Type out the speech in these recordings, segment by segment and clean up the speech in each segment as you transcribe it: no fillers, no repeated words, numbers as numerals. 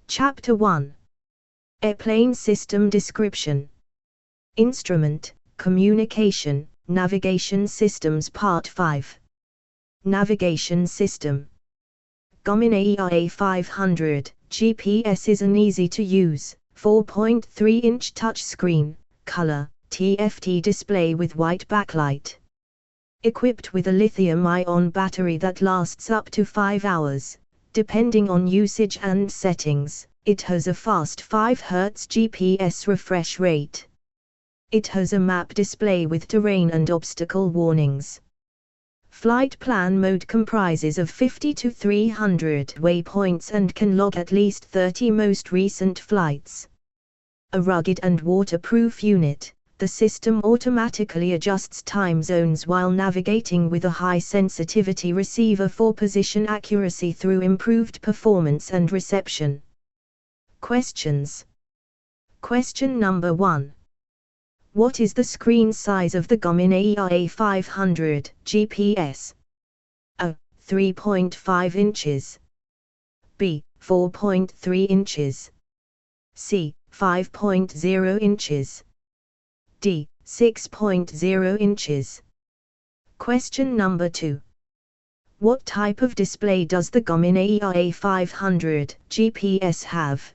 Chapter 1. Airplane System Description. Instrument, Communication, Navigation Systems Part 5. Navigation System. Garmin AERA500 GPS is an easy-to-use, 4.3-inch touchscreen, color, TFT display with white backlight. Equipped with a lithium-ion battery that lasts up to 5 hours, depending on usage and settings. It has a fast 5 Hz GPS refresh rate. It has a map display with terrain and obstacle warnings. Flight plan mode comprises of 50 to 300 waypoints and can log at least 30 most recent flights. A rugged and waterproof unit, the system automatically adjusts time zones while navigating with a high-sensitivity receiver for position accuracy through improved performance and reception. Questions. Question number 1. What is the screen size of the Garmin AERA500 GPS? A. 3.5 inches. B. 4.3 inches. C. 5.0 inches. D. 6.0 inches. Question number 2. What type of display does the Garmin AERA500 GPS have?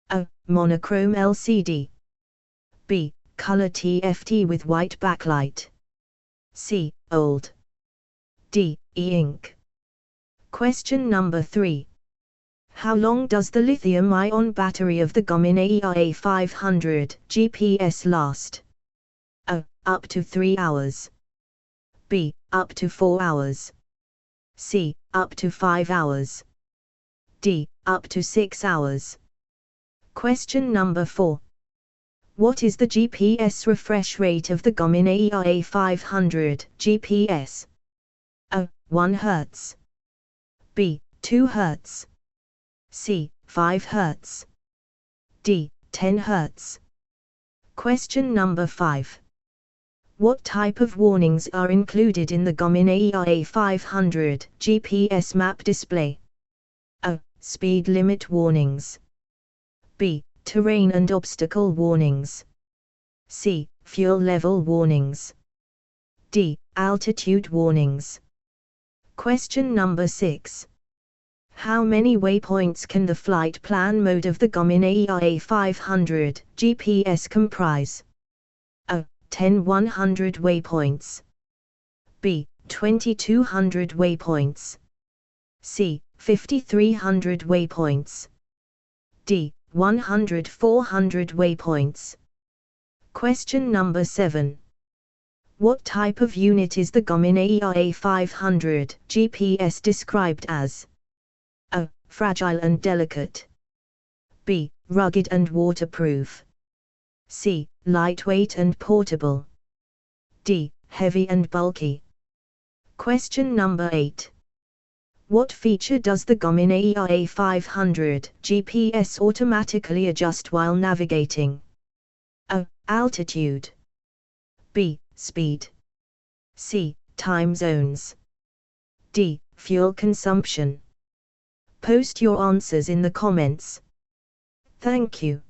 A. Monochrome LCD. B. Color TFT with white backlight. C. OLED. D. E-ink. Question number 3. How long does the lithium-ion battery of the Garmin AERA500 GPS last? A. Up to 3 hours. B. Up to 4 hours. C. Up to 5 hours. D. Up to 6 hours. Question number 4. What is the GPS refresh rate of the Garmin AERA500 GPS? A. 1 Hz. B. 2 Hz. C. 5 Hz. D. 10 Hz. Question number 5. What type of warnings are included in the Garmin AERA500 GPS map display? A. Speed limit warnings. B. Terrain and obstacle warnings. C. Fuel level warnings. D. Altitude warnings. Question number 6. How many waypoints can the flight plan mode of the Garmin AERA500 GPS comprise? A. 10,100 waypoints. B. 2,200 waypoints. C. 5,300 waypoints. D. 100-400 waypoints. Question number 7. What type of unit is the Garmin AERA500 GPS described as? A. Fragile and delicate. B. Rugged and waterproof. C. Lightweight and portable. D. Heavy and bulky. Question number 8. What feature does the Garmin AERA500 GPS automatically adjust while navigating? A. Altitude. B. Speed. C. Time zones. D. Fuel consumption. Post your answers in the comments. Thank you.